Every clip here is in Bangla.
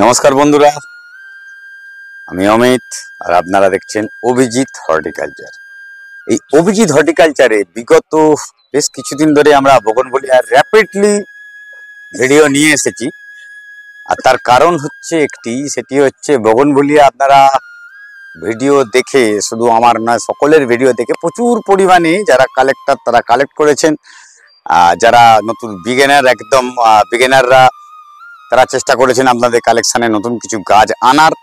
নমস্কার বন্ধুরা, আমি অমিত আর আপনারা দেখছেন অভিজিৎ হর্টিকালচার। এই অভিজিৎ হর্টিকালচারে বিগত বেশ কিছুদিন ধরে আমরা বগনভেলিয়ার র্যাপিডলি ভিডিও নিয়ে এসেছি। আর তার কারণ হচ্ছে সেটি হচ্ছে বগনভেলিয়া আপনারা ভিডিও দেখে, শুধু আমার নয় সকলের ভিডিও দেখে প্রচুর পরিমাণে যারা কালেক্টর তারা কালেক্ট করেছেন। যারা নতুন বিগিনাররা তারা চেষ্টা করেছেন আপনাদের কালেকশানে নতুন কিছু গাছ আনার।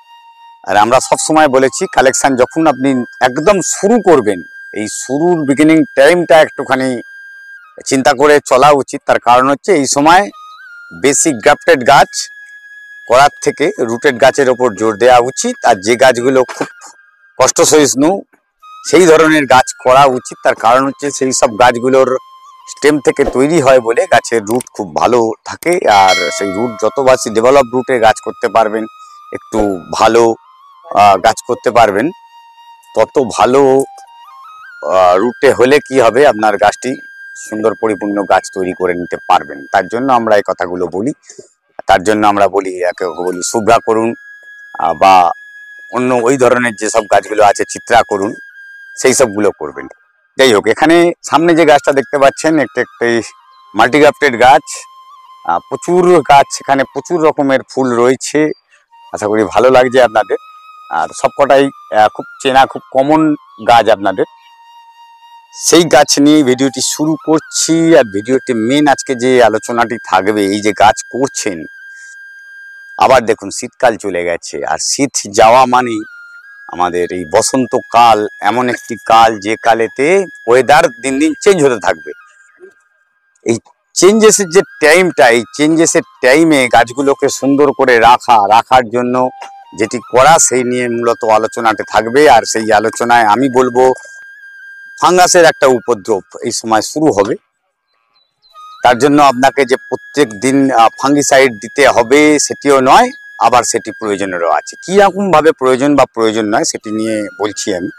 আর আমরা সবসময় বলেছি, কালেকশান যখন আপনি একদম শুরু করবেন, এই শুরুর বিগিনিং টাইমটা একটুখানি চিন্তা করে চলা উচিত। তার কারণ হচ্ছে এই সময় বেসিক গ্রাফটেড গাছ করার থেকে রুটেড গাছের ওপর জোর দেওয়া উচিত। আর যে গাছগুলো খুব কষ্ট সহিষ্ণু সেই ধরনের গাছ করা উচিত। তার কারণ হচ্ছে সেই সব গাছগুলোর স্টেম থেকে তৈরি হয় বলে গাছের রুট খুব ভালো থাকে। আর সেই রুট যত বেশি ডেভেলপ রুটে গাছ করতে পারবেন, একটু ভালো গাছ করতে পারবেন, তত ভালো রুটে হলে কি হবে, আপনার গাছটি সুন্দর পরিপূর্ণ গাছ তৈরি করে নিতে পারবেন। তার জন্য আমরা এই কথাগুলো বলি। তার জন্য আমরা বলি, একে বলি শুভ্রা করুন বা অন্য ওই ধরনের যেসব গাছগুলো আছে চিত্রা করুন, সেই সবগুলো করবেন। যাই হোক, এখানে সামনে যে গাছটা দেখতে পাচ্ছেন একটি মাল্টিগ্রাফটেড গাছ। প্রচুর গাছ, এখানে প্রচুর রকমের ফুল রয়েছে। আশা করি ভালো লাগছে আপনাদের। আর সবকটাই খুব চেনা, খুব কমন গাছ আপনাদের। সেই গাছ নিয়ে ভিডিওটি শুরু করছি। আর ভিডিওটি মেন আজকে যে আলোচনাটি থাকবে, এই যে গাছ করছেন, আবার দেখুন শীতকাল চলে গেছে। আর শীত যাওয়া মানেই আমাদের এই বসন্তকাল এমন একটি কাল যে কালেতে ওয়েদার দিন দিন চেঞ্জ হতে থাকবে। এই চেঞ্জেসের যে টাইমটা, এই চেঞ্জেসের টাইমে গাছগুলোকে সুন্দর করে রাখার জন্য যেটি করা, সেই নিয়ে মূলত আলোচনাতে থাকবে। আর সেই আলোচনায় আমি বলবো, ফাঙ্গাসের একটা উপদ্রব এই সময় শুরু হবে। তার জন্য আপনাকে যে প্রত্যেক দিন ফাঙ্গিসাইড দিতে হবে সেটিও নয়, আবার সেটি প্রয়োজনেরও আছে। কি রকম ভাবে প্রয়োজন বা প্রয়োজন নয় সেটি নিয়ে বলছি আমি।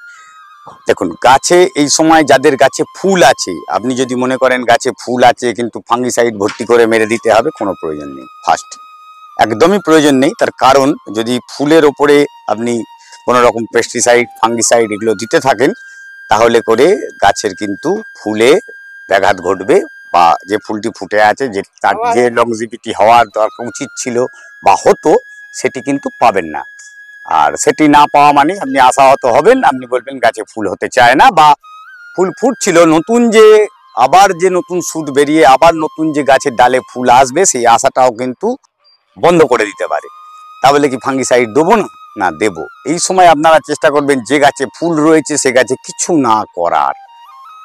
দেখুন, গাছে এই সময় যাদের গাছে ফুল আছে, আপনি যদি মনে করেন গাছে ফুল আছে কিন্তু ফাঙ্গিসাইড ভর্তি করে মেরে দিতে হবে, কোনো প্রয়োজন নেই। ফার্স্ট, একদমই প্রয়োজন নেই। তার কারণ, যদি ফুলের ওপরে আপনি কোনো রকম পেস্টিসাইড, ফাঙ্গিসাইড এগুলো দিতে থাকেন, তাহলে করে গাছের কিন্তু ফুলে ব্যাঘাত ঘটবে, বা যে ফুলটি ফুটে আছে তার যে লংজিভিটি হওয়ার দরকার উচিত ছিল বা হতো, সেটি কিন্তু পাবেন না। আর সেটি না পাওয়া মানে আপনি আশাহত হবেন, আপনি বলবেন গাছে ফুল হতে চায় না, বা ফুল ফুটছিল, নতুন নতুন শুট বেরিয়ে আবার নতুন যে গাছের ডালে ফুল আসবে, সেই আশাটাও কিন্তু বন্ধ করে দিতে পারে। তাহলে কি ফাঙ্গিসাইড দেবো না দেবো? এই সময় আপনারা চেষ্টা করবেন যে গাছে ফুল রয়েছে সে গাছে কিছু না করার,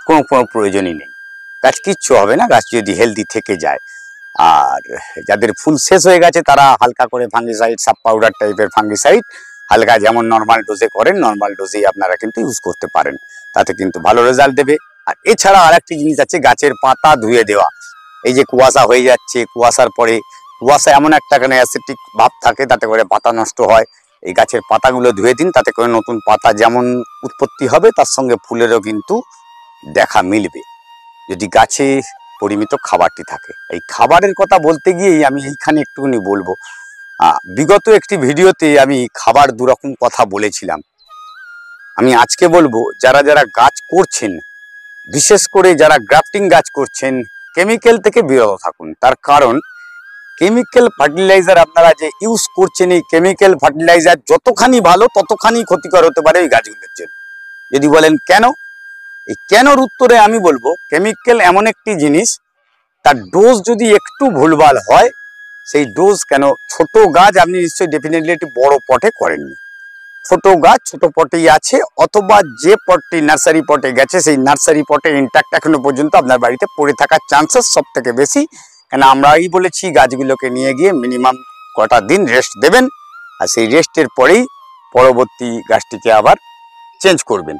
কোনো প্রয়োজনই নেই। গাছ কিচ্ছু হবে না, গাছ যদি হেলদি থেকে যায়। আর যাদের ফুল শেষ হয়ে গেছে তারা হালকা করে ফাঙ্গিসাইড, সাব পাউডার টাইপের ফাঙ্গিসাইড হালকা, যেমন নর্মাল ডোজে করেন, নর্মাল ডোজেই আপনারা কিন্তু ইউজ করতে পারেন, তাতে কিন্তু ভালো রেজাল্ট দেবে। আর এছাড়া আর একটি জিনিস আছে, গাছের পাতা ধুয়ে দেওয়া। এই যে কুয়াশা হয়ে যাচ্ছে, কুয়াশার পরে কুয়াশা এমন একটা অ্যাসিডিক ভাব থাকে, তাতে করে পাতা নষ্ট হয়। এই গাছের পাতাগুলো ধুয়ে দিন, তাতে করে নতুন পাতা যেমন উৎপত্তি হবে, তার সঙ্গে ফুলেরও কিন্তু দেখা মিলবে, যদি গাছে পরিমিত খাবারটি থাকে। এই খাবারের কথা বলতে গিয়েই আমি এইখানে একটুখানি বলবো, বিগত একটি ভিডিওতে আমি খাবার দুরকম কথা বলেছিলাম। আমি আজকে বলবো, যারা যারা গাছ করছেন, বিশেষ করে যারা গ্রাফটিং গাছ করছেন, কেমিক্যাল থেকে বিরত থাকুন। তার কারণ, কেমিক্যাল ফার্টিলাইজার আপনারা যে ইউজ করছেন, এই কেমিক্যাল ফার্টিলাইজার যতখানি ভালো ততখানি ক্ষতিকর হতে পারে ওই গাছগুলোর জন্য। যদি বলেন কেন, এই কেনর উত্তরে আমি বলবো, কেমিক্যাল এমন একটি জিনিস, তার ডোজ যদি একটু ভুলভাল হয়, সেই ডোজ ছোট গাছ আপনি নিশ্চয়ই ডেফিনেটলি একটি বড় পটে করেননি, ছোট গাছ ছোট পটেই আছে, অথবা যে পটটি নার্সারি পটে গেছে সেই নার্সারি পটে ইনট্যাক্ট এখনো পর্যন্ত আপনার বাড়িতে পড়ে থাকার চান্সেস সব থেকে বেশি। কেন আমরাই বলেছি গাছগুলোকে নিয়ে গিয়ে মিনিমাম কটা দিন রেস্ট দেবেন, আর সেই রেস্টের পরেই পরবর্তী গাছটিকে আবার চেঞ্জ করবেন।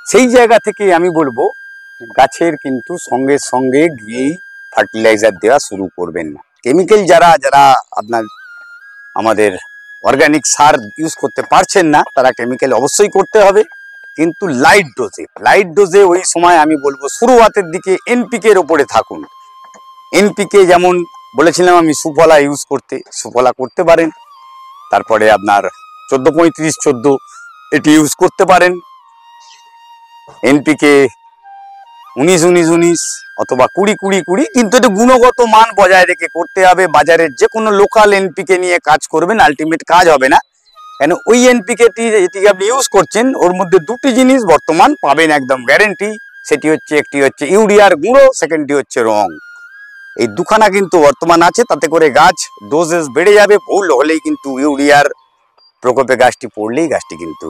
সেই জায়গা থেকে আমি বলবো, গাছের কিন্তু সঙ্গে সঙ্গে গিয়েই ফার্টিলাইজার দেওয়া শুরু করবেন না। কেমিক্যাল যারা আপনার আমাদের অর্গানিক সার ইউজ করতে পারছেন না, তারা কেমিক্যাল অবশ্যই করতে হবে, কিন্তু লাইট ডোজে ওই সময় আমি বলবো শুরুয়াতের দিকে এনপিকে এর উপরে থাকুন। এনপিকে যেমন বলেছিলাম আমি সুফলা ইউজ করতে, সুফলা করতে পারেন। তারপরে আপনার 14-35-14 এটি ইউজ করতে পারেন। এনপিকে 19-19-19 অথবা 20-20-20, কিন্তু এটা গুণগত মান বজায় রেখে করতে হবে। বাজারের যে কোনো লোকাল এনপিকে নিয়ে কাজ করবেন, আলটিমেট কাজ হবে না। কেন ওই এনপিকেটি যেটিকে আপনি ইউজ করছেন ওর মধ্যে দুটি জিনিস বর্তমান পাবেন একদম গ্যারেন্টি। সেটি হচ্ছে, একটি হচ্ছে ইউরিয়ার গুঁড়ো, সেকেন্ডটি হচ্ছে রং। এই দুখানা কিন্তু বর্তমান আছে, তাতে করে গাছ ডোজেস বেড়ে যাবে। ভুল হলেই কিন্তু ইউরিয়ার প্রকোপে গাছটি পড়লেই গাছটি কিন্তু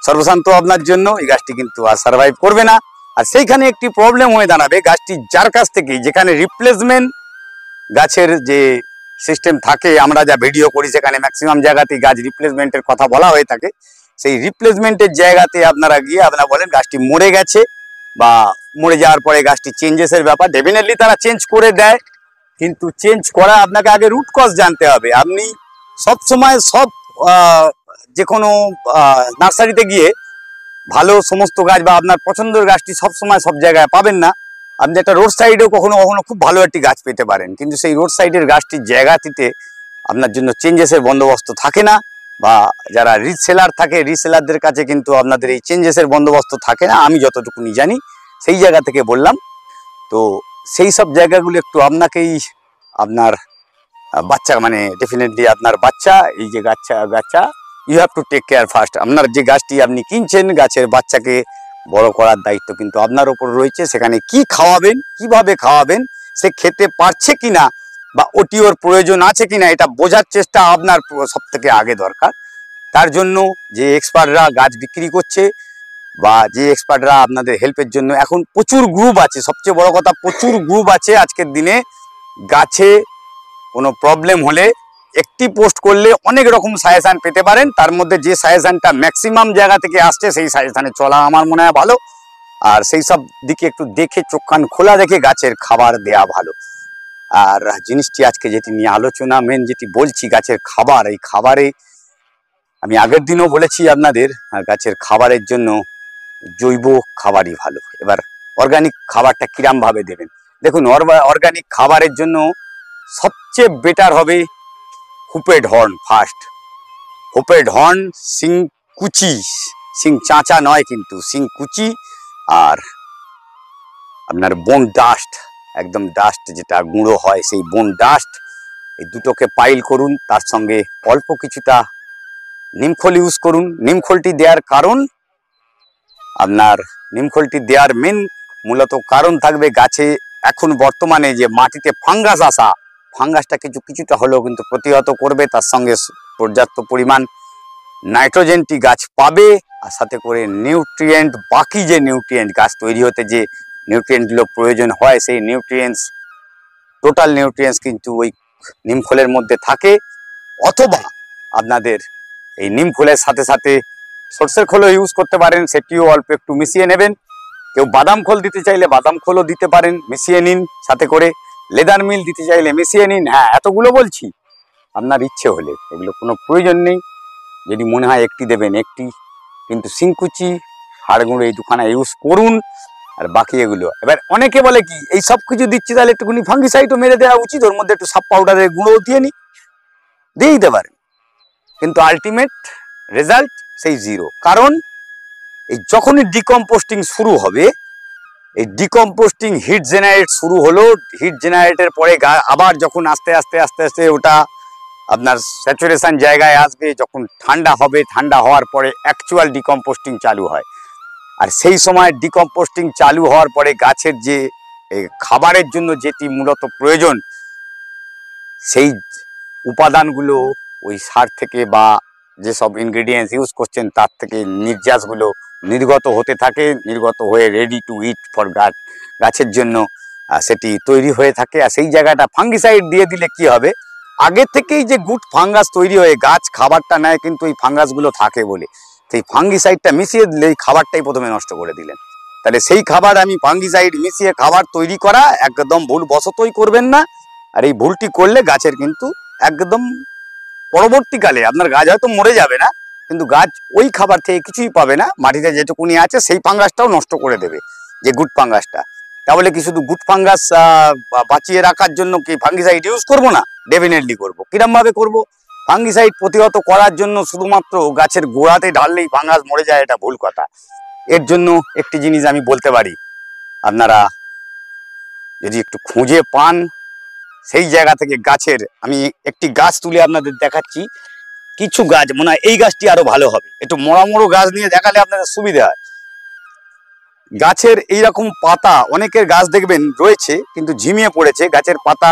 সর্বশান্ত আপনার জন্য, এই গাছটি কিন্তু আর সার্ভাইভ করবে না। আর সেইখানে একটি প্রবলেম হয়ে দাঁড়াবে, গাছটি যার কাছ থেকে, যেখানে রিপ্লেসমেন্ট গাছের যে সিস্টেম থাকে, আমরা যা ভিডিও করি সেখানে ম্যাক্সিমাম জায়গাতেই গাছ রিপ্লেসমেন্টের কথা বলা হয়ে থাকে। সেই রিপ্লেসমেন্টের জায়গাতে আপনারা গিয়ে আপনারা বলেন গাছটি মরে গেছে, বা মরে যাওয়ার পরে গাছটি চেঞ্জেসের ব্যাপার, ডেফিনেটলি তারা চেঞ্জ করে দেয়, কিন্তু চেঞ্জ করা আপনাকে আগে রুট কজ জানতে হবে। আপনি সবসময় যে কোনো নার্সারিতে গিয়ে ভালো সমস্ত গাছ বা আপনার পছন্দের গাছটি সবসময় সব জায়গায় পাবেন না। আপনি একটা রোড সাইডেও কখনো কখনো খুব ভালো একটি গাছ পেতে পারেন, কিন্তু সেই রোড সাইডের গাছটির জায়গাটিতে আপনার জন্য চেঞ্জেসের বন্দোবস্ত থাকে না, বা যারা রিসেলার থাকে রিসেলারদের কাছে কিন্তু আপনাদের এই চেঞ্জেসের বন্দোবস্ত থাকে না, আমি যতটুকুনি জানি সেই জায়গা থেকে বললাম। তো সেই সব জায়গাগুলো একটু আপনাকেই, আপনার বাচ্চা, মানে ডেফিনেটলি আপনার বাচ্চা, এই যে গাছা you have to take care first. আপনার যে গাছটি আপনি কিনছেন, গাছের বাচ্চাকে বড় করার দায়িত্ব কিন্তু আপনার উপর রয়েছে। সেখানে কি খাওয়াবেন, কিভাবে খাওয়াবেন, সে খেতে পারছে কিনা, বা ওটি ওর প্রয়োজন আছে কিনা, এটা বোঝার চেষ্টা আপনার সব থেকে আগে দরকার। তার জন্য যে এক্সপার্টরা গাছ বিক্রি করছে, বা যে এক্সপার্টরা আপনাদের হেল্পের জন্য, এখন প্রচুর গ্রুপ আছে, সবচেয়ে বড় কথা প্রচুর গ্রুপ আছে আজকের দিনে। গাছে কোনো প্রবলেম হলে একটি পোস্ট করলে অনেক রকম সাজেশান পেতে পারেন। তার মধ্যে যে সাজেশানটা ম্যাক্সিমাম জায়গা থেকে আসছে, সেই সাজেশানে চলা আমার মনে হয় ভালো। আর সেই সব দিকে একটু দেখে, চোখ কান খোলা রেখে গাছের খাবার দেয়া ভালো। আর জিনিসটি আজকে যেটি নিয়ে আলোচনা, মেন যেটি বলছি, গাছের খাবার। এই খাবারে আমি আগের দিনও বলেছি আপনাদের, গাছের খাবারের জন্য জৈব খাবারই ভালো। এবার অর্গানিক খাবারটা কিরাম ভাবে দেবেন, দেখুন। অর্গানিক খাবারের জন্য সবচেয়ে বেটার হবে হুপেড হর্ন। ফার্স্ট হুপেড হর্ন, সিংকুচি, সিং চাঁচা নয় কিন্তু, সিংকুচি, আর আপনার বোন ডাস্ট, একদম ডাস্ট যেটা গুঁড়ো হয়, সেই বোন ডাস্ট, এই দুটোকে পাইল করুন। তার সঙ্গে অল্প কিছুটা নিমখোল ইউজ করুন। নিমখোলটি দেওয়ার কারণ, আপনার নিমখোলটি দেওয়ার মেন মূলত কারণ থাকবে, গাছে এখন বর্তমানে যে মাটিতে ফাঙ্গাস আসা, ফাঙ্গাসটা কিছুটা হলেও কিন্তু প্রতিহত করবে। তার সঙ্গে পর্যাপ্ত পরিমাণ নাইট্রোজেনটি গাছ পাবে, আর সাথে করে নিউট্রিয়েন্ট, বাকি যে নিউট্রিয়েন্ট গাছ তৈরি হতে যে নিউট্রিয়েন্টগুলো প্রয়োজন হয়, সেই নিউট্রিয়েন্টস, টোটাল নিউট্রিয়েন্টস কিন্তু ওই নিমখোলের মধ্যে থাকে। অথবা আপনাদের এই নিমখোলের সাথে সাথে সর্ষের খোলও ইউজ করতে পারেন, সেটিও অল্প একটু মিশিয়ে নেবেন। কেউ বাদাম খোল দিতে চাইলে বাদাম খোলও দিতে পারেন, মিশিয়ে নিন। সাথে করে লেদার মিল দিতে চাইলে মিশিয়ে নিন। হ্যাঁ, এতগুলো বলছি, আপনার ইচ্ছে হলে, এগুলো কোনো প্রয়োজন নেই। যদি মনে হয় একটি দেবেন একটি, কিন্তু সিংকুচি, হাড়গুঁড়ো এই দুখানা ইউজ করুন। আর বাকি এগুলো, এবার অনেকে বলে কি, এই সব কিছু দিচ্ছি তাহলে একটুখানি ফাঙ্গিসাইডও মেরে দেওয়া উচিত, ওর মধ্যে একটু সাব পাউডারের গুঁড়োও দিয়ে দিতে পারেন, কিন্তু আলটিমেট রেজাল্ট সেই জিরো। কারণ এই যখনই ডিকম্পোস্টিং শুরু হবে, এই ডিকম্পোস্টিং হিট জেনারেট শুরু হলো, হিট জেনারেটের পরে আবার যখন আস্তে আস্তে আস্তে আস্তে ওটা আপনার স্যাচুরেশন জায়গায় আসবে, যখন ঠান্ডা হবে, ঠান্ডা হওয়ার পরে অ্যাকচুয়াল ডিকম্পোস্টিং চালু হয়। আর সেই সময় ডিকম্পোস্টিং চালু হওয়ার পরে গাছের যে খাবারের জন্য যেটি মূলত প্রয়োজন, সেই উপাদানগুলো ওই সার থেকে বা যেসব ইনগ্রেডিয়েন্টস ইউজ করছেন তার থেকে নির্যাসগুলো নির্গত হতে থাকে, নির্গত হয়ে রেডি টু ইট ফর গাছের জন্য সেটি তৈরি হয়ে থাকে। আর সেই জায়গাটা ফাঙ্গিসাইড দিয়ে দিলে কি হবে, আগে থেকেই যে গুড ফাঙ্গাস তৈরি হয়ে গাছ খাবারটা নেয়, কিন্তু এই ফাঙ্গাসগুলো থাকে বলে সেই ফাঙ্গিসাইডটা মিশিয়ে দিলে এই খাবারটাই প্রথমে নষ্ট করে দিলেন। তাহলে সেই খাবার, আমি ফাঙ্গিসাইড মিশিয়ে খাবার তৈরি করা একদম ভুল বশতই করবেন না। আর এই ভুলটি করলে গাছের কিন্তু একদম পরবর্তীকালে আপনার গাছ হয়তো মরে যাবে না, কিন্তু গাছ ওই খাবার থেকে কিছুই পাবে না, মাটিতে যেটুকুনি আছে সেই ফাঙ্গাসটাও নষ্ট করে দেবে, যে গুড ফাঙ্গাসটা। তাহলে কি শুধু গুড ফাঙ্গাস বাঁচিয়ে রাখার জন্য কি ফাঙ্গিসাইড ইউজ করব না? ডেফিনেটলি করব। কিরম ভাবে করব? ফাঙ্গিসাইড প্রতিহত করার জন্য শুধুমাত্র গাছের গোড়াতে ঢাললেই ফাঙ্গাস মরে যায়, এটা ভুল কথা। এর জন্য একটি জিনিস আমি বলতে পারি, আপনারা যদি একটু খুঁজে পান সেই জায়গা থেকে গাছের, আমি একটি গাছ তুলে আপনাদের দেখাচ্ছি। কিছু গাছ মনে হয় এই গাছটি আরো ভালো হবে, একটু মরা মরো গাছ নিয়ে দেখালে আপনাদের সুবিধা হয়। গাছের এইরকম পাতা, অনেকের গাছ দেখবেন রয়েছে কিন্তু ঝিমিয়ে পড়েছে, গাছের পাতা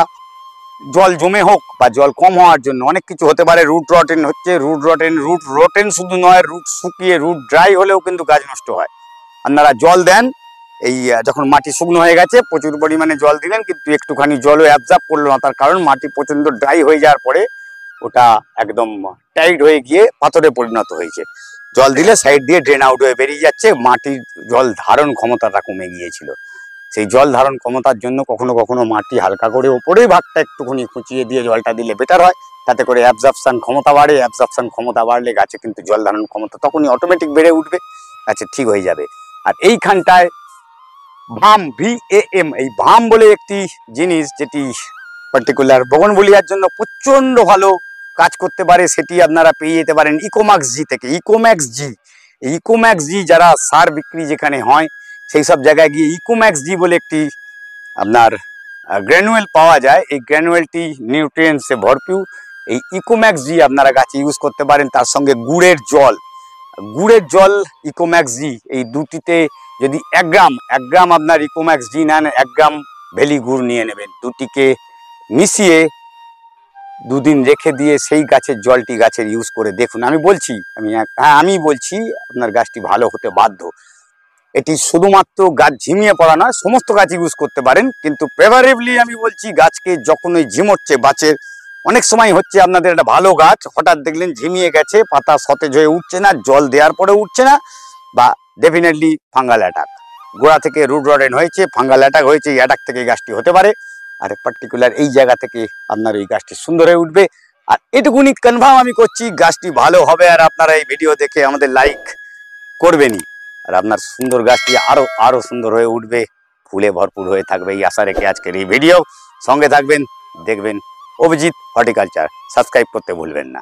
জল জমে হোক বা জল কম হওয়ার জন্য অনেক কিছু হতে পারে। রুট রটেন হচ্ছে, রুট রটেন শুধু নয়, রুট শুকিয়ে রুট ড্রাই হলেও কিন্তু গাছ নষ্ট হয়। আপনারা জল দেন, এই যখন মাটি শুকনো হয়ে গেছে প্রচুর পরিমাণে জল দিলেন কিন্তু একটুখানি জলও অ্যাবজর্ব করলো না, তার কারণ মাটি প্রচন্ড ড্রাই হয়ে যাওয়ার পরে ওটা একদম টাইট হয়ে গিয়ে পাথরে পরিণত হয়েছে। জল দিলে সাইড দিয়ে ড্রেন আউট হয়ে বেরিয়ে যাচ্ছে, মাটির জল ধারণ ক্ষমতাটা কমে গিয়েছিল। সেই জল ধারণ ক্ষমতার জন্য কখনো কখনো মাটি হালকা করে ওপরেই ভাগটা একটুখানি খুঁচিয়ে দিয়ে জলটা দিলে বেটার হয়, তাতে করে অ্যাবজর্পশন ক্ষমতা বাড়ে। অ্যাবজর্পশন ক্ষমতা বাড়লে গাছে কিন্তু জল ধারণ ক্ষমতা তখনই অটোমেটিক বেড়ে উঠবে, গাছে ঠিক হয়ে যাবে। আর এইখানটায় ভাম, VAM, এই ভাম বলে একটি জিনিস যেটি পার্টিকুলার বগনভেলিয়ার জন্য প্রচন্ড ভালো কাজ করতে পারে, সেটি আপনারা পেয়ে যেতে পারেন ইকোম্যাক্স জি থেকে। ইকোম্যাক্স জি যারা সার বিক্রি যেখানে হয় সেই সব জায়গায় গিয়ে ইকোম্যাক্স জি বলে একটি আপনার গ্র্যানুয়েল পাওয়া যায়। এই গ্র্যানুয়েলটি নিউট্রিয়েন্টসে ভরপুর। এই ইকোম্যাক্স জি আপনারা গাছে ইউজ করতে পারেন, তার সঙ্গে গুড়ের জল ইকোম্যাক্স জি, এই দুটিতে যদি 1 গ্রাম আপনার ইকোম্যাক্স জি নেন, 1 গ্রাম ভেলি গুড় নিয়ে নেবেন, দুটিকে মিশিয়ে 2 দিন রেখে দিয়ে সেই গাছের জলটি গাছের ইউজ করে দেখুন। আমি বলছি আপনার গাছটি ভালো হতে বাধ্য। এটি শুধুমাত্র গাছ ঝিমিয়ে পড়া নয়, সমস্ত গাছ ইউজ করতে পারেন, কিন্তু প্রেফারেবলি আমি বলছি গাছকে যখন ওই ঝিমোচ্ছে বাঁচের অনেক সময় হচ্ছে আপনাদের একটা ভালো গাছ হঠাৎ দেখলেন ঝিমিয়ে গেছে, পাতা সতেজ হয়ে উঠছে না, জল দেওয়ার পরে উঠছে না, বা ডেফিনেটলি ফাঙ্গাল অ্যাটাক, গোড়া থেকে রুট রটেন হয়েছে, ফাঙ্গাল অ্যাটাক হয়েছে, এই অ্যাটাক থেকে গাছটি হতে পারে। আর পার্টিকুলার এই জায়গা থেকে আপনার এই গাছটি সুন্দর হয়ে উঠবে। আর এটুকুনি কনফার্ম আমি করছি গাছটি ভালো হবে, আর আপনারা এই ভিডিও দেখে আমাদের লাইক করবেনই, আর আপনার সুন্দর গাছটি আরো সুন্দর হয়ে উঠবে, ফুলে ভরপুর হয়ে থাকবে, এই আশা রেখে আজকের এই ভিডিও। সঙ্গে থাকবেন, দেখবেন অভিজিৎ হর্টিকালচার, সাবস্ক্রাইব করতে ভুলবেন না।